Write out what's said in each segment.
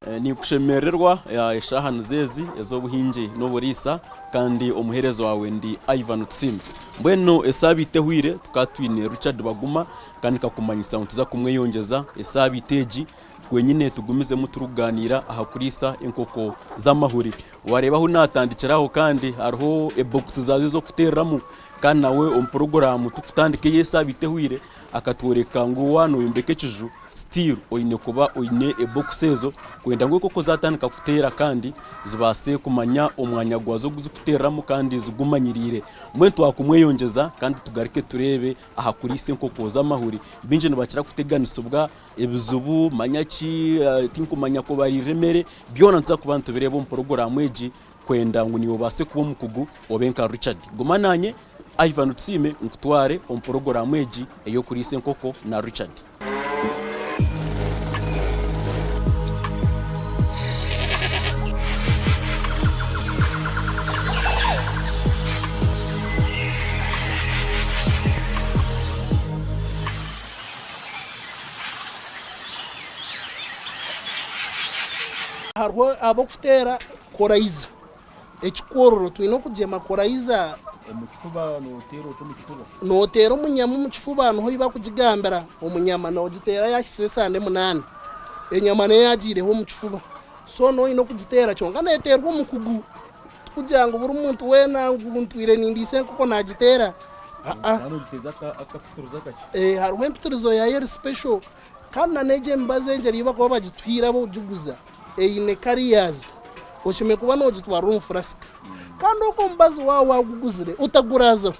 Ni kushemererwa eshahanu zezi ezobuhinge n'oburisa kandi omuherezo wawe ndi Ivan Tsimbe mbweno esabite hwire tukatwine Richard Baguma kandi kakumanyisa ntuza kumweyongeza esabiteji kwenyine tugumize muturuganira ahakurisa inkoko z'amahuri warebaho natandikiraho kandi hariho ebox zazo zo kuteramo kandi nawe program tukutandike yesabite hwire akatworeka ngo wano yombeke kiju still oyine kuba oyine ebox ezo kwenda ngo koko zatandika kutera kandi zibase kumanya omwanya gwazo guzukuteramo kandi zigumanyirire mwentu wakumweyongeza kandi tugarike turebe ahakurise inkoko z'amahuri binje nibakira kuteganisobwa ebizubu manyaki tinkumanya ko bari remere byona nza kubantu birebo mu program eji kwenda ngo niyo base kuba mukugu obenka Richard gumananye Ivan Tsimbe nkutware mu program eji eyo kuri Senkoko na Richard. Harwo abo kutera koraiza ekikororo twino kujema koraiza Mukifuba notera omunyama mukifuba no iba kugigambira omunyama no gitera yashise sande munane enyama ne yagireho mukifuba so no ino kugitera cyonga neterwa mukugu kujanga buri muntu wena nguntwire nindise kuko nagitera hano giteza akapituruza kake harwo empiturizo ya yer special kana neje mbaze ngeri iba ko bagitwira bo juguza eyine carriers oshime kuba no gitwara umfraska kandi uko mbazi wawe waguguzire utaguraza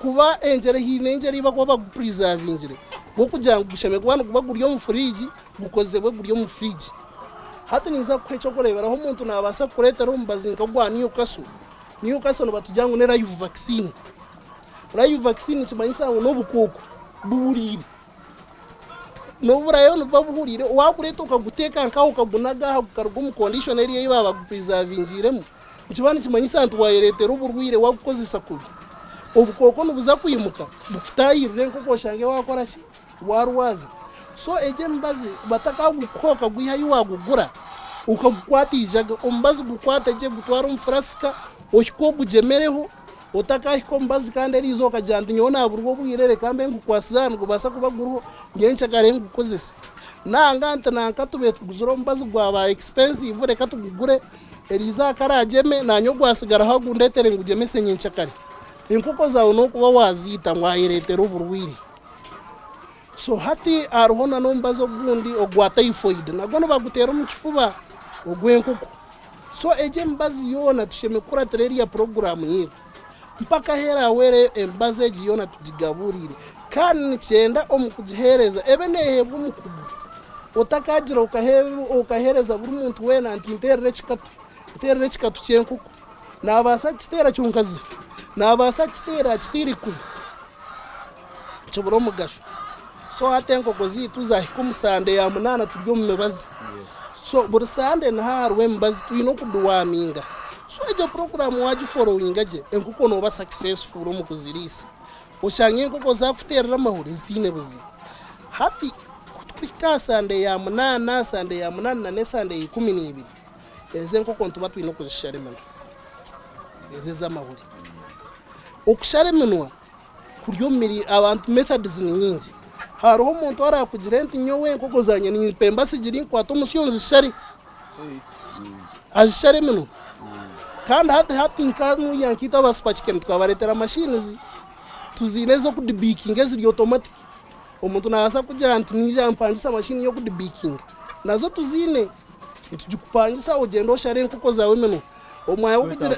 kuba engere hine engere iba ko bagupreservingire go kujanga gusheme kuba no baguryo mu fridge gukozebwe guryo mu fridge hati niza kwecho kureberaho umuntu nabasa kureta rumbazi nkagwa niyo kaso no batujyango ne live vaccine kimanyisa no bukoko buburire no burayo no babuhurire wakureta ukaguteka nkaho ukagunaga ukaruga mu conditioner ye baba gupreservingiremo Chibani kimanyisa ntu wayeretera uburwire wagukoze isakubi ubukoko nubuza kuyimuka bufitayire nkoko shange wakora ki warwaza so eje mbazi bataka gukoka guha yuwagugura ukagukwatijaga umbazi gukwata je gutwara umfraska okiko gujemereho utaka iko mbazi kandi arizo kajandi nyona burwo bwirere kambe ngukwasizana gubasa kubaguruho ngencha kare ngukozese nanganta nankatube tuguzuro mbazi gwaba expensive reka tugugure Eliza karajeme nanyo gwasigara hagundetere ngujeme senyencha kare inkoko zawo no kuba wazita mwayeretera uburwiri so hati arhona no mbazo gundi ogwa typhoid nagono bagutera mu kifuba ogwenkoko so eje mbazi yona tusheme kura tereria program yi mpaka hera were embaze jiyona tujigaburire kandi cyenda omukujihereza ebe nehebwe mukugu utakagira ukahereza buri muntu wena antinterere chikatu cyenkuko nabasa kitera cyunkazi nabasa kitera kitiri ku choboro mugasho so atenko gozi tuzahikumsande ya munana turyo mumebazi so bursande na harwe mbazi tuyino kuduwaminga so ejo program waji following aje enkuko no ba successful mu kuzirisa ushanye enkuko za kuterera amahuri zitine buzi hati kutwika sande ya munana na ne sande 12 eze nkoko ntuba twino kuzisharemana eze z'amahuri ukusharemenwa kuryo miri abantu methods ni nyingi hariho umuntu arakugira enti nyowe nkoko zanye ni pemba sigiri kwato musiyonzi shari azisharemeno kandi hati nkanu yankita abaspachiken twabaretera machines tuzinezo kudibiking eziri automatic umuntu nasa kugira anti nije ampangisa machine yo kudibiking nazo tuzine tujikupangisa ugendo share nkoko zawe meno omwaye kugira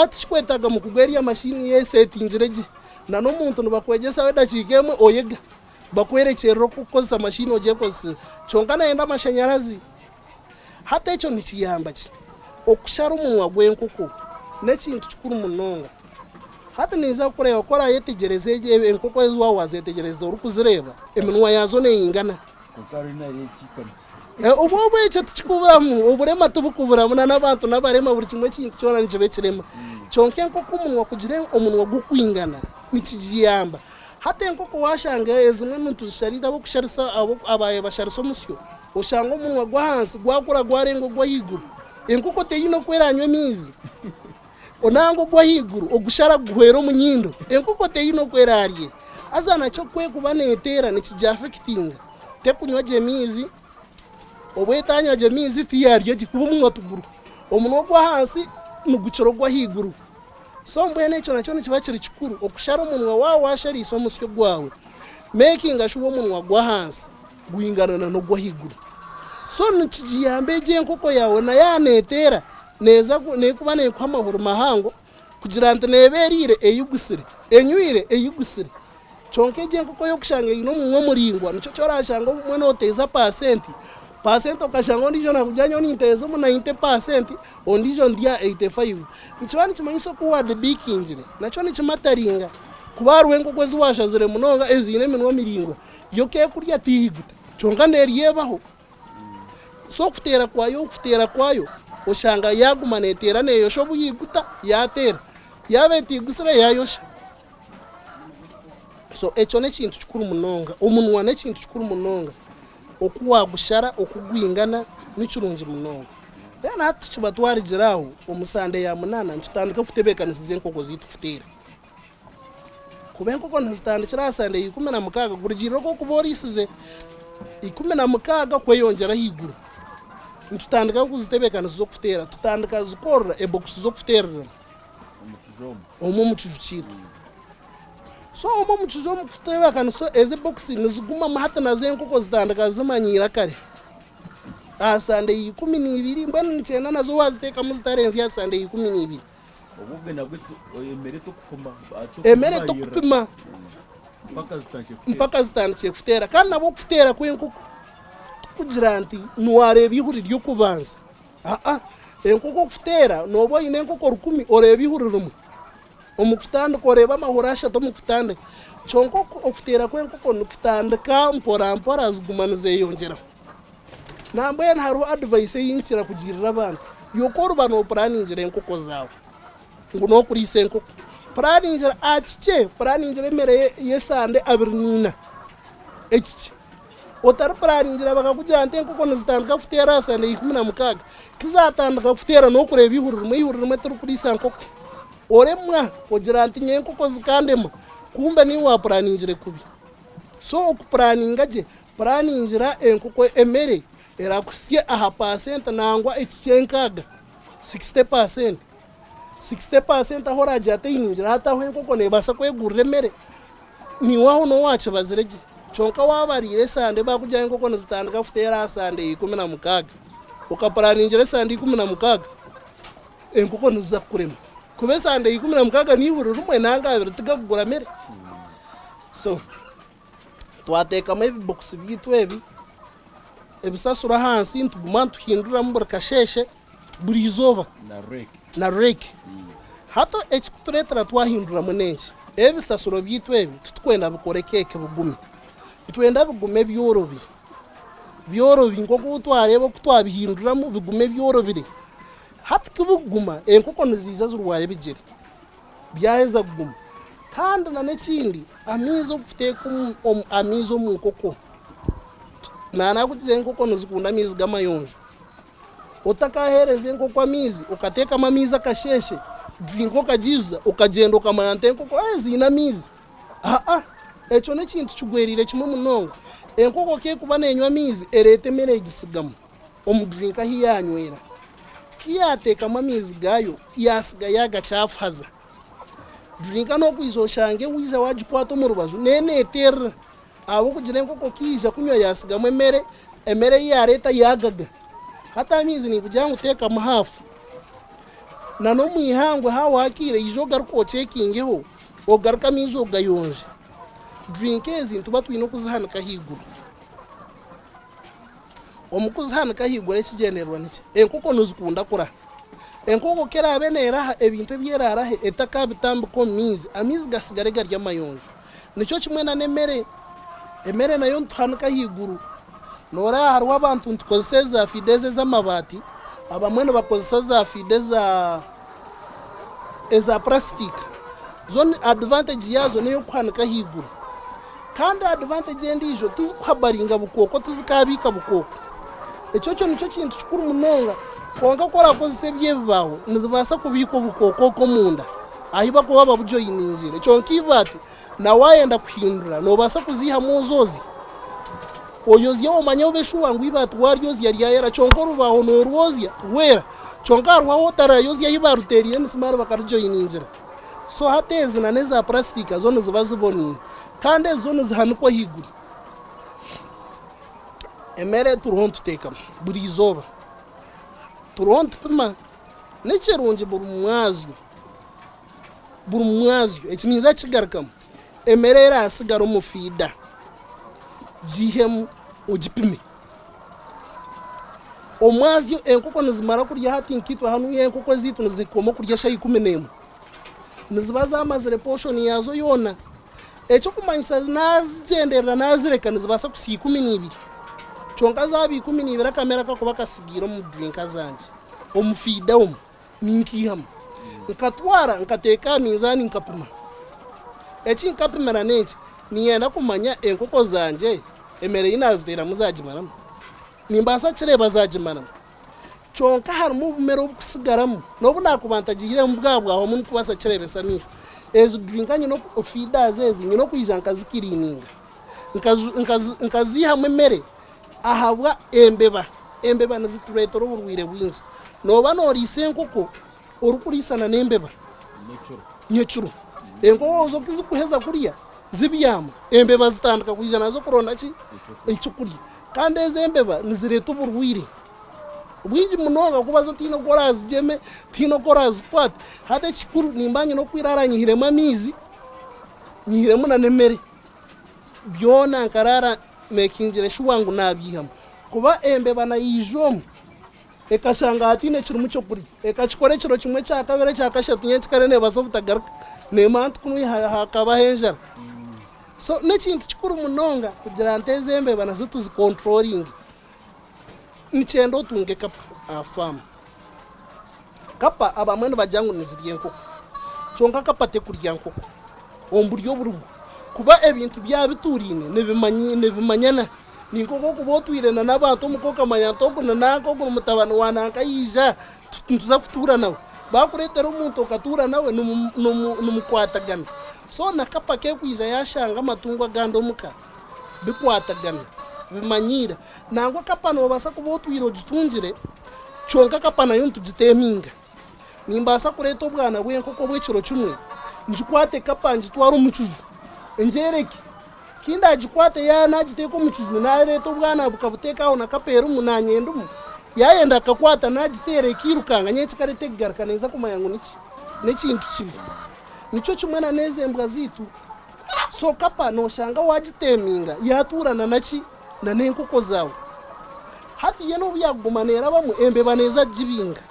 atikwetaga mu kugweri ya machine ye settingireje nano muntu bakwegesa weda chikemwe oyega bakwerekero kukoza machine oje koze chonkana enda mashanyarazi hata echo nikiyamba ki okushara umunwa gwenkoko nekintu kikuru munonga hata niza kureba kora yetegerezeje enkoko ezwa wazetegereza urukuzireba eminwa yazo neingana kokarina yekikana ubu echo tukuburamu uburema tubukuburamu n'abantu n'abarema buri kimwe kintu cyona nikibe kirema chonke enkoko umunwa kugira umunwa gukwingana nikijiyamba hata enkoko washanga ezimwe ntuzisharida bo kusharisa abo abaye basharisa musyo oshanga omunwa gwa hansi gwakura gwarengo gwa higuru enkoko teyino kweranywa mizi onango gwa higuru ogushara guhwera omunyindo enkoko teyino kwerarye aza nakyo kwekuba netera nikijafekitinga tekunywa gye mizi obwetanywa gye mizi tiyarye gikuba omunwa tuguru omunwa gwa hansi nugucoro gwa higuru so mbwene ekyo nakyo nikiba kiri kikuru okushara omunwa wawe washarisa omusyo gwawe making sure omunwa gwa hansi guhinganana n'ogwa higuru so nikigiyambe gy'enkoko yawe nayanetera neza nekuba nekuha amahoro mahango kugira nti neberire eyugusire enywire eyugusire kyonka egy'enkoko y'okushanga eyine omunwa muringwa nikyo kyorashanga omwe noteza pasenti okashanga ondijo nakujanya oninteza omu 90% ondijo ndya 85 nikiba nikimanyisa kuwa the big injire nakyo nikimataringa kuba hariho enkoko eziwashazire munonga eziine eminwa miringwa yo kekurya tihiguta kyonka neryebaho so okutera kwayo oshanga yaguma netera neyosha obuyiguta yatera yaba etigusire yayosha so ekyo nekintu kikuru munonga omunwa nekintu kikuru munonga okuwagushara okugwingana nikirungi munonga then hati kibatwarigiraho omusande ya munana ntutandika kutebekanisiza enkoko zitu kutera kuba enkoko ntizitandikira asande 16 gurigirira ko kuba orisize 16 kweyongera higuru ntutandika kuzitebekanisiza okutera tutandika zikorora ebox zokuterera omukizu kitu so omukizu omukutebakaniso eze box niziguma mahata nazo enkoko zitandika zimanyira kare asande 12 mbona nikyenda nazo waziteka muzitarenzi ya sande 12 obugwe nagwetu emere tukukuma emere tukupima mpaka zitandikye kutera kandi nabo kutera kw'enkoko kugira nti nuwareba ihuri ry'okubanza enkoko kutera noba oyine enkoko 10 oreba ihuri rimwe omukutandika oreba amahuri 3 omukutandika kyonka okutera kw'enkoko nikutandika mpora ziguma nizeyongeraho nambwene hariho advice eyinkira kugirira abantu yokoruba nopuraningira enkoko zawe ngu nokurisa enkoko puraningira akike puraningira emere yesande 24 ekike otari puraningira bakakugira nti enkoko nizitandika kutera asande 16 kizatandika kutera nokureba ihuri rimwe turi kurisa enkoko oremwa kugira nti nyenkoko zikandema kumbe niwe wapuraningira kubi so okupuraninga gye puraningira enkoko emere erakusye aha percent nangwa ekikyenkaga 60% aho rajya ateyiningira hataho enkoko nebasa kwegurira emere niwaho nowakibazire gye kyonka wabarire sande bakujya enkoko nizitandika kutera asande 16 ukapuraningira sande 16 enkoko niza kurema kuba sande 16 nihuri rumwe nangabire tigakugura emere so twatekamo ebibox bitu ebi ebisasura hansi ntuguma tuhindura buri kasheshe buri izoba na rake hata ekituretera twahindura munenshi ebisasuro bitu ebi tutwenda bikore keke bugume twenda bigume byorobi nkoko twareba kutwabihinduramo bigume byorobire hata kibuguma enkoko niziza zurwaye bigere byaheza kuguma kandi na nekindi amizo kuteka amizo mu nkoko nakugize enkoko nizikunda amizi gamayonjo utakahereza enkoko amizi ukateka amamizi akasheshe drinko kajiza ukagenda ukamanya enkoko zina amizi ekyo nekintu kigwerire kimwe munonga enkoko kekuba nenywa amizi erete emere egisigamo omudrinka hiyanywera kiyateka amamizi gayo yasiga yagacafaza drinka nokwiza oshange wiza wagikwata omu rubaju neneterera abo kugira enkoko kija kunywa yasigamo emere yareta yagaga hata amizi nikugira ngu teka muhafu na no mwihangwe hawakire ijo garuka ocekingeho ogaruka amizi ogayonje drink ezi tuba twine okuzihanika higuru omukuzihanika higuru ekigenerwa niki enkoko nizikunda kura enkoko kerabe neraha ebintu ebyerarahe etakabitambika omu mizi amizi gasigare garya amayonjo nikyo kimwe na nemere emere nayo ntuhanika higuru nora hariho abantu ntukozesa za fideze z'amabati abamwe nibakozesa za fide eza plastic zone advantage yazo niyo kuhanika higuru kandi advantage endijo tizikuhabaringa bukoko tizikabika bukoko ekyo nicyo kintu kikuru munonga konka korakozesa ebyebibaho nizibasa kubika obukoko munda ahiba kuba babujoyininzire kyonkiiba ati nawayenda kuhindura nobasa kuzihamu ozozi oyozya omanya obeshuwa ngu iba ati waryozya ryayera kyonka orubaho norwozya rwera kyonka harwaho otarayozya hiba ruteriire emisimari bakarujoyininzira so hati ezi na neza plastika zo niziba ziboniire kandi ezo nizihanikwa haiguru emere turiho nituteekamu buri izooba turiho nitupima n'ekirungi buri mwazyo ekiniza kigarukamu emere erasigara omu fiida gihemu ogipime omwazyo enkoko nizimara kurya hati nkitwe hanu enkoko ziitu nizikoma kurya shayi 11 niziba zamazire portion yazo yona ekyokumanyisa nazigenderera nazireka nizibasa kusiya 12 kyonka zabi 12 akamera kakuba kasigira omu drinka zanje omu fiida omu ninkihamu nkatwara nkateeka mizani nkapima nkapimira n'eki niyenda kumanya enkoko zanje emere yinaziteeramu zagimaramu nimbasa kireba zagimaramu kyonka harimu obumere obukusigaramu nobu nakuba ntagihiremu bwabwaho mu nikubasa kirebesa nisho ezo drinka nyine fiida zezi nyine okwiza nkazikirininga nkazihamu emere ahabwa embeba nizitureetera oburwire bwingi noba noriisa enkoko orikurisana n'embeba nyekiro enkoko zo kizikuheza kurya zibyama embeba zitandika kwija nazo kuronda ki ekyokurya kandi ezo embeba nizireeta oburwire bwingi munonga kuba zo tiine korazigeme tiine korazikwata hati ekikuru nimba nyine okwirara nyihiremu amaizi nyihiremu na n'emere byona nkarara mekingire shuwa ngu nabyihamu kuba embeba nayijomu ekashanga hatiine kirimu kyokurya ekakikora ekiro kimwe kyakabiri kyakashatu nyenkikare nebasa obutagaruka nemantu kunu hakabaho enjara so n'ekintu kikuru munonga kugira nteze embeba nazo tuzikontrolinge nikyenda otunge kapa afamu kapa abamwe nibajya ngu nizirya enkoko kyonka kapa tekurya nkoko omburyo oburibwo kuba ebintu byabituriine nibimanyana ninkoko kuba otwirena n'abantu omukoko amanya ntogu nanankogu mutabani wanankayija ntuza kutuura nawe bakureetera omuntu okatuura nawe nimukwatagana so nakapa kekwija yashanga amatungo agandi omuka bikwatagana bimanyiira nangwa kapa nobasa kuba otwire ogitungire kyonka kapa nayo ntugiteminga nimbasa kureeta obwana bw'enkoko bw'ekiro kimwe ngikwate kapa ngitwara omu kiju enjereke kindi agikwate nagiteeka omu kiju nareeta obwana bukabuteekaho na kapa erimu nanyendumu yayenda akakwata nagiteera ekirukanga nyenkikare tegaruka neza kumanya ngu n'ekintu kibi nicyo kimwe na neza embwa ziitu so kapa noshanga wagiteminga yatuurana naki na n'enkoko zawe hati ye n'obu yaguma neerabamu embeba neza gibinga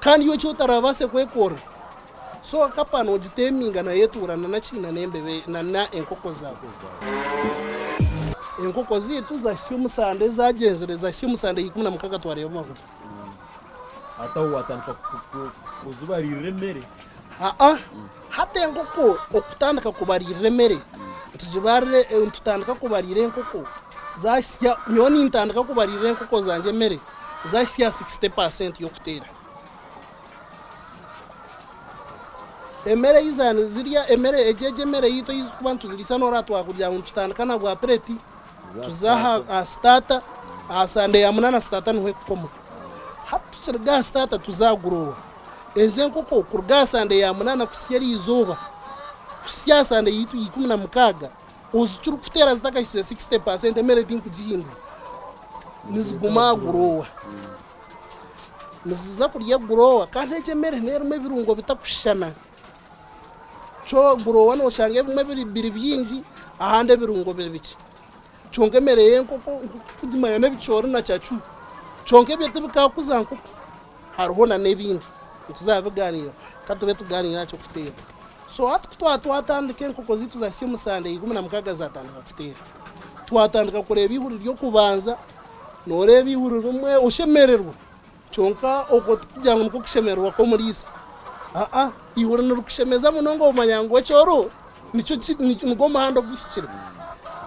kandi yo kyotarabase kwekora so kapa nogiteminga nayetuurana naki na n'embebe na enkoko zawe enkoko ziitu zahisiyo omusande zagenzere zahisiyo omusande 16 twareba amahuta hata watandika kuzibarira emere hati enkoko okutandika kubarira emere ntutandika kubarira enkoko zahisiya nyowe nintandika kubarira enkoko zanje emere zahisiya 60% y'okuteera emere yizane zirya emere ejeje emere yito yikuba ntuzirisa noratwa kugira ngo tutandika na bwa preti tuzaha starter asande ya munana starter niwe kukomo hatu shirga starter tuzagurowa ezenkoko kurga sande ya munana kusyari izuba kusya sande yitu 16 ozuchuru kutera zitakashise 60% emere tinkujihindu niziguma gurowa niziza kurya gurowa kandi eje emere nerume birungo bitakushana cyo gurowa no shange bimwe biri byinji ahande birungo bibiki chonke emere yenkoko kujimanya n'ebicoro na cyacu chonke byete bikakuza nkoko hariho na nebindi tuzabiganira katube tuganira cyo kutera so twatandika enkoko zitu zasiyo musande 16 zatandika kutera twatandika kureba ihuriro ryo kubanza noreba ihuriro rumwe ushemererwa chonka oko tujya ngo kushemererwa ko murisa ihuriro rukushemeza munongo umanyango cyoro nico ngo mahando gushyikira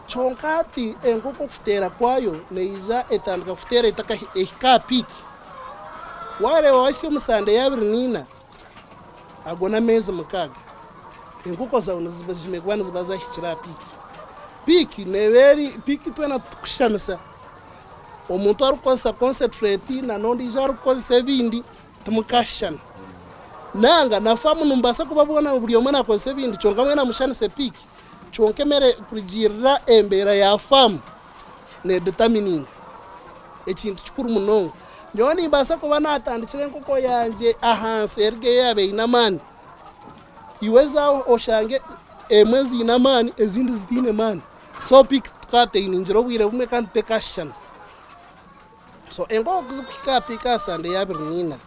chonkati enkoko kufutera kwayo neiza etandika kufutera itaka ehika piki wale wawasi musande yabiri nina agona mezi mukaga enkoko zawe zimekwana zibaza hikira piki neveri piki twena tukushanisa omuntu arukosa concentrate na nondi jarukosa bindi tumukashana nanga nafamu numbasa kubabona buri omwana akoze bindi chonga mwena mushanise piki chonke mere kujirira embera ya famu ne determining ekintu kikuru munonga nyoni mbasa kuba natandikire enkoko yanje ahansi erige yabe inamani iweza oshange emwezi inamani ezindi zitine mani so piki tukate ininjiro bwire bumwe kandi tekashana so enkoko kuzukika pika sande yabiri nina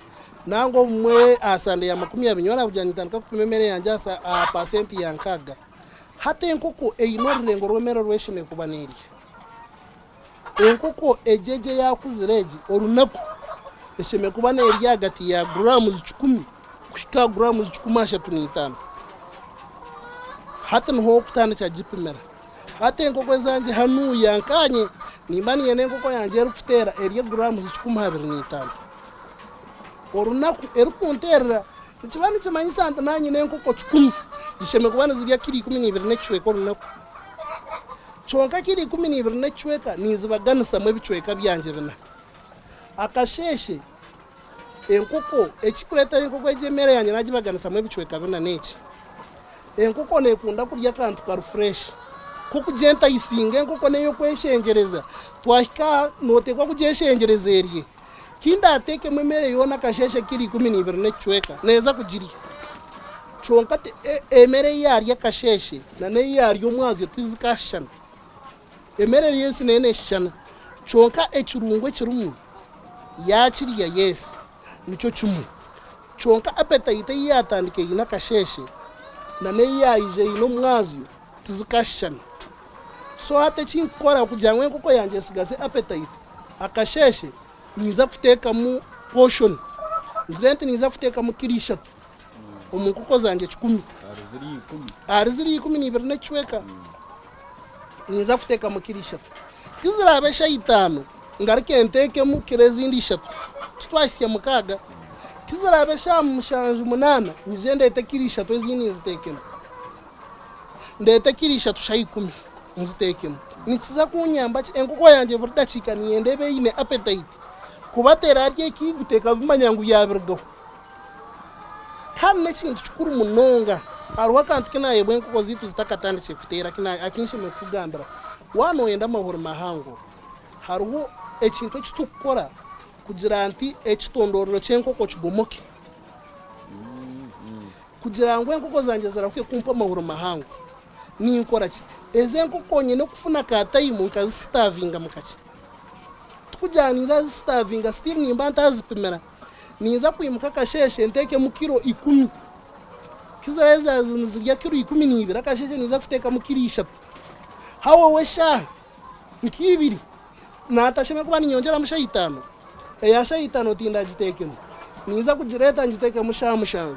nango mwe asande ya 20 nyona kujanitandika kupimemere yanje asa % yankaga hata enkoko einorire ngo romero rweshime kubaniri enkoko ejeje yakuzireji orunaku eshime kubaneri yagati ya grams 10 kushika grams 15 hata nho kutana cha jipimera hata enkoko zanje hanu yankanye nimbani yene enkoko yanje erukutera eriye grams 15 orunaku erukunterera nikibani kimanyisa ante nanyi nenkoko 10 isheme kubana zirya kiri 12 necweka orunaku chonka kiri 12 necweka nizibaganisa mwe bicweka byanje bina akasheshe enkoko ekikureta enkoko ejemere yanje nagibaganisa mwe bicweka bina neki enkoko nekunda kurya kantu ka refresh kukugenta isinga enkoko neyo kweshengereza twahika notekwa kujeshengereza eriye kinda ateke mwemere yona kasheshe kiri 12 necweka neza kujiriya chonka emere yari yakasheshe na ne yari omwazi tizikashana emere yensi nene shana chonka echirungwe chirumu yakiriya yes nicho chumu chonka appetite yatandike ina kasheshe na ne yaije ino mwazi tizikashana so hata chinkora kujangwe enkoko yanje sigase appetite akasheshe niza kuteka mu portion ndrente niza kuteka mu kirisha omunkoko zanje 10 ariziri 12 necweka niza kuteka mu kirisha kizirabe shayitano ngarike nteke mu kirezindi shatu tutwashye mukaga kizirabe sha mushanje 8 nizende etekirisha twezini zitekemo ndete kirisha tushayi 10 nzitekemo nikiza kunyamba enkoko yanje burdachika niyendebe ine appetite kubatera arye kiguteka bimanyangu yabirgo kandi nekintu kikuru munonga haruwa kantu kinaye bwenkoko zitu zitakatandike kutera kinaye akinshime kugambira wano yenda mahoro mahango haruho ekintu ekitukora kugira anti ekitondorero kyenkoko kigomoke kugira ngo enkoko zanje zirakuye kumpa mahoro mahango ninkora ki ezenkoko nyine kufuna ka time nkazistarvinga mukaki kujaniza starvinga still nimba ntazipimera niza kwimuka kasheshe nteke mu kilo 10 kizaweza zirya kilo 12 akasheshe niza kuteka mu kilo 3 hawo wesha nkibiri na atasheme kuba ninyongera mu 5 eya 5 tinda jitekemo niza kujireta njiteke mu 5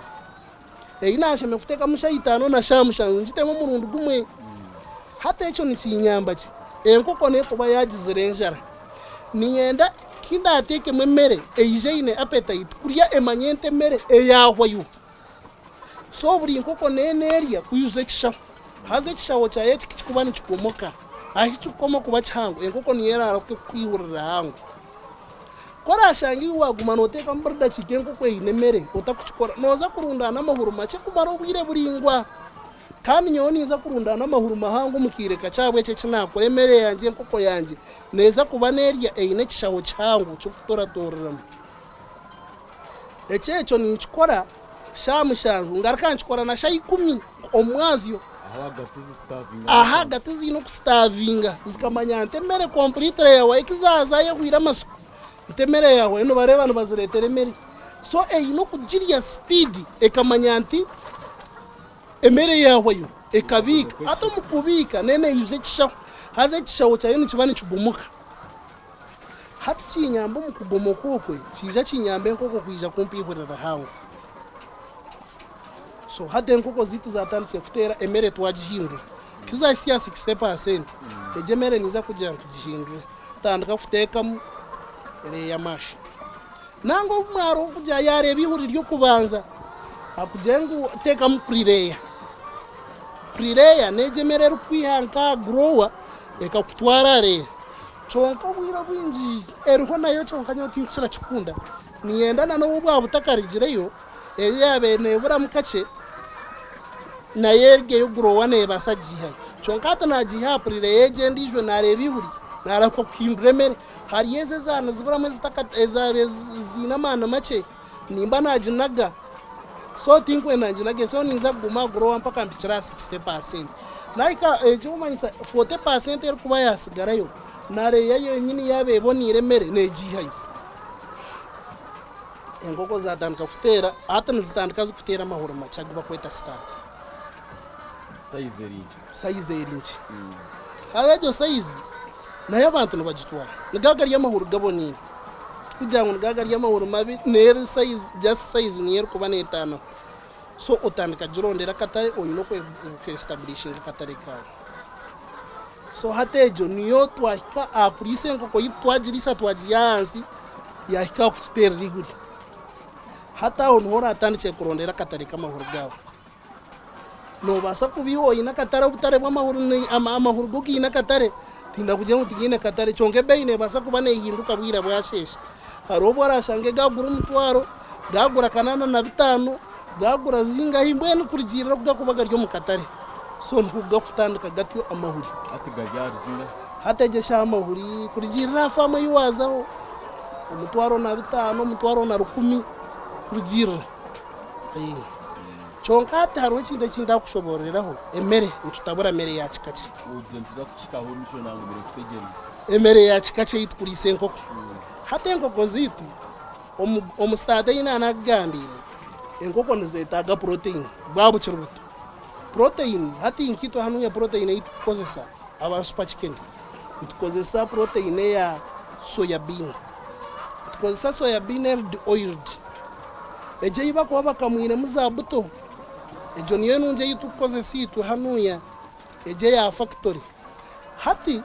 ina asheme kuteka mu 5 na 5 njitemo murundu gumwe hata echo ni kinyamba ki enkoko ne kuba yagizirenjara niyenda kinda ateke mwemere eyijeine appetite kurya emanyente mere eyahwayo so buri nkoko neneria kuyuze kisha haze kishawo cyaye kikubani kikomoka ahi kikoma kuba cyango enkoko niyera kwiwurira hango kora shangi waguma noteka mburda chikenkoko inemere otakukikora noza kurundana amahuru make kumaro bwire buringwa kandi nyoni za kurundana amahuru mahango mukireka cyabwe cye kinakora emere yanje enkoko yanje neza kuba neria eine kishaho cyangu cyo kutoratorera echecho nikikora shamushangu ngarakanchikora na shayi 10 omwazyo aha gatizi no kustavinga zikamanya ntemere complete yawe ikizaza yahwira masuku ntemere yawe no bareba no baziretere meri so no kujiriya speed ekamanya nti emere yawe yo ekabika ato mukubika nene yuze kishaho haze kishaho cyayo nikibani kigumuka hati chinyambo mukugomoka okwe kija chinyambe enkoko kwija kumpihurira hango so hade enkoko zitu zatandikye kutera emere twagihindura kizasiya 60% ejemere niza kugira ngo gihindure tandika kutekamu ya mashi nango mwaro kujya yareba ihuri ryo kubanza akujengu tekamu prireya nejemere rukwihanka grower ekakutwara re chonka bwira bwinji eriho nayo chonka nyoti nshira chikunda niyendana no bwa butakarigireyo yabe nebura mukace na yerge yo grower ne basajiha chonka atana jiha prireya jendijwe nareba ihuri narako kwindremere hari yeze zana zibura mwezi ezabe zinamana mace nimba najinaga so tinkwe najinaga so niza guma grow mpaka mpichira 60% naika ejumanyisa 40% eri kuba yasigarayo nare yayo nyini yabe bonire mere nejihayo engoko zatandika kutera atani zitandika zikutera mahoro machaga bakweta star size erinji hayo size nayo abantu nibagitwara nigagari y'amahoro gabonine kugira ngo nigagari y'amahoro mabi nere size just size niyer kuba netana so utandika jirondera katare oyino ko establishing katare kawe so hatejo niyo twahika aprise nkoko yitwagirisa twagiyansi yahika kustera riguri hata onhora atandike kurondera katare kamahoro gawe no basa kubihoyi nakatare butare bw'amahoro ni amahoro gogi nakatare tinda kujya mutigine katare chonge beine basa kubane yihinduka bwira bwasheshe harobo arashange gagura umutwaro gagura kanana na bitano gagura zinga himbwe kurigirira kugakubaga ryo mukatare so nkuga kutandika gatyo amahuri atigaryari zinga hategesha amahuri kurigirira fama yiwazaho umutwaro na bitano umutwaro na 10 kurigirira chonkate haro chinde chinda kushoboreraho emere ntutabura mere ya chikache uze ntuza kuchikaho nisho nango mbere kutegereza emere ya chikache yitkurise enkoko hata enkoko zitu omustate ina anagambire enkoko nizetaga protein babu chiruto protein hati inkito hanu ya protein itukozesa aba super chicken itukozesa protein ya soya bean itukozesa soya bean oiled eje iba kwa bakamwine muzabuto ejo niyo nunje yitukoze situ hanuya eje ya factory hati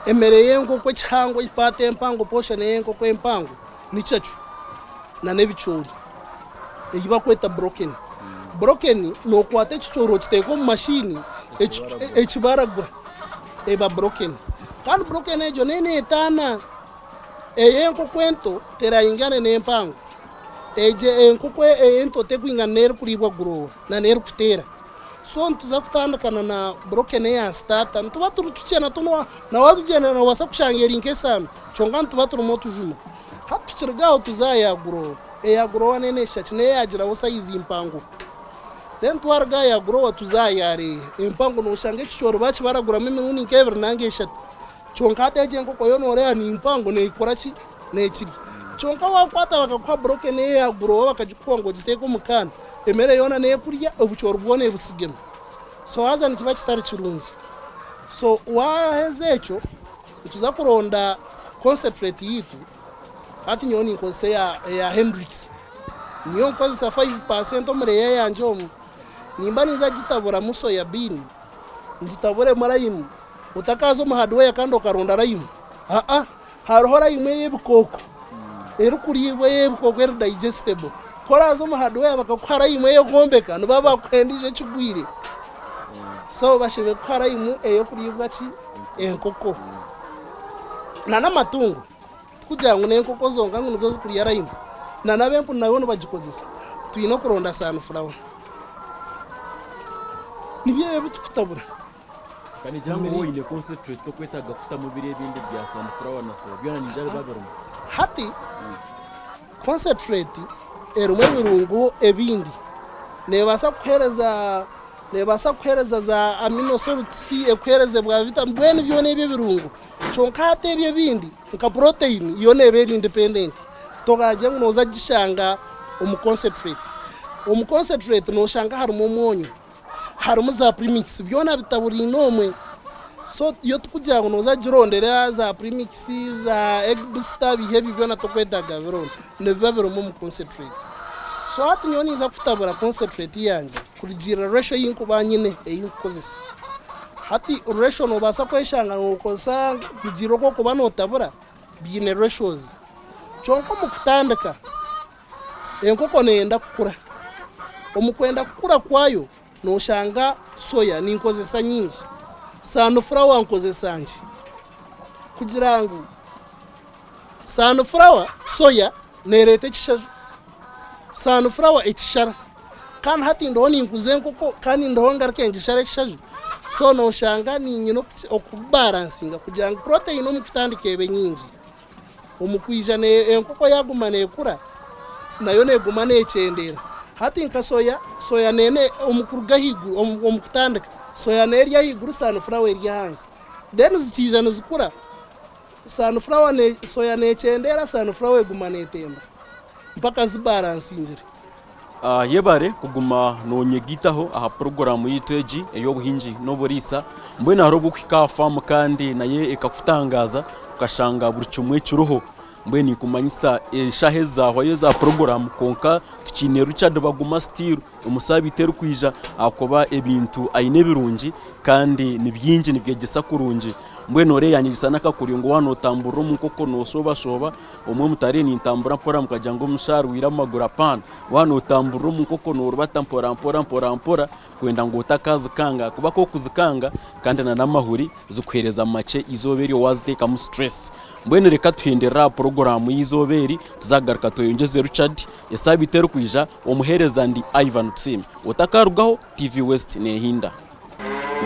emereye nkoko cyangwa ipate empango portion yenkoko empango nicacu na nebicuri eyiba kweta broken no kwate cicoro kiteko mu machine ekibaragura eba broken kan broken ejo nene etana eyenkoko ento terayingane nempango eje enkoko ento tekwinga ner kuribwa grower na ner kutera so ntuza kutandukana na broken ya starter ntuba turutuchena tuno na watu jena na wasa kushangera inkesano chonga ntuba turumo tujuma hatuchirgaho tuzaya grower ya grower nene shachine yagira wosa izimpango then twarga ya grower tuzaya re impango no shange kishoro bachi baragura mimi nguni nkevere nange shatu chonga teje enkoko yonore ni impango ne ikorachi ne chiri chonka wakwata bakakwa broken ya grower bakajikuwa jiteko mukana emere yona ne kurya obuchoro bwone busigema so haza nikiba kitari kirunzi so wahezecho tuza kuronda concentrate yitu ati nyoni nkose ya Hendrix niyo nkoze 5% omure yanjomu nimba niza gitabura muso ya bean ngitabure marayimu utakazo mu hardware kandi okaronda rayimu haroho rayimu yebukoko erukuriwe yebukoko er digestible korazo mu hardware bakakwara imwe yo gombeka no baba kwendije kigwire so bashime kwara imwe eyo kuribwa ki enkoko nana matungo kugira ngo nenkoko zonga ngo nizo zikuriya rayimu nana bempu nayo no bagikozesa tuyino kuronda sunflower nibiye bitukutabura kandi jango woyine concentrate to kwetaga kuta mu bire bindi bya sunflower na so byona ninjari babarumo hati concentrate erumwe birungo ebindi nebasa kuhereza za amino acids ekwereze bwa vitamin bwene byone birungo chonkate ebye bindi nka protein yo neberi independent togaje ngoza gishanga concentrate no shanga harimo umunyu harimo za premix byona bitaburi nomwe so yo tukujya ngo noza girondera za premix za egg booster bihebi byona tokwetaga bironda ne biba biromo mu concentrate so hati nyoni za kutabura concentrate yanje kugira ratio y'inkuba nyine eyinkozesa hati ratio no basa kweshanga nukosa kugira ko kuba notabura bine ratios chonko mukutandika enkoko nenda kukura omukwenda kukura kwayo noshanga soya ninkozesa nyingi sunflower nkozesa nje kugira ngo sunflower soya nerete kishaju sunflower ekishara kan hati ndoni nkuze nkoko kandi ndonga rkengishara ekishaju so noshanga ni nyino okubalansinga kugira ngo protein omukutandika ebe nyingi omukwijja ne enkoko yaguma nekura nayo neguma necendera hati nka soya nene omukuruga higuru omukutandika soya nerya higuru sunflower erya hansi then zikija nizikura sunflower ne soya necendera sunflower eguma netemba mpaka zibalansingira yebare kuguma nonyegitaho aha program yitweji eyobuhinji n'oburisa mbwena haro gukwika farm kandi naye ekakutangaza ukashanga buri kimwe kiruho mbweni kumanyisa eshaheza hoye za program konka tukine Richard Baguma still umusabite rukwija akoba ebintu aine birungi kandi nibyinji nibyegesa kurungi mbwenore yanyigisa nakakuringo wano tamburo munkoko no soba omwe mutare ni tambura mpora mukajanga umusharu wira magura pan wano tamburo munkoko no rubata mpora kwenda ngo utakaza kanga kuba ko kuzikanga kandi na namahuri zikwereza make izoberi waziteka mu stress mbwene reka tuhendera program y'izoberi tuzagaruka toyongeze Richard yasabite rukwija omuhereza ndi Ivan Tsim utakarugaho TV West nehinda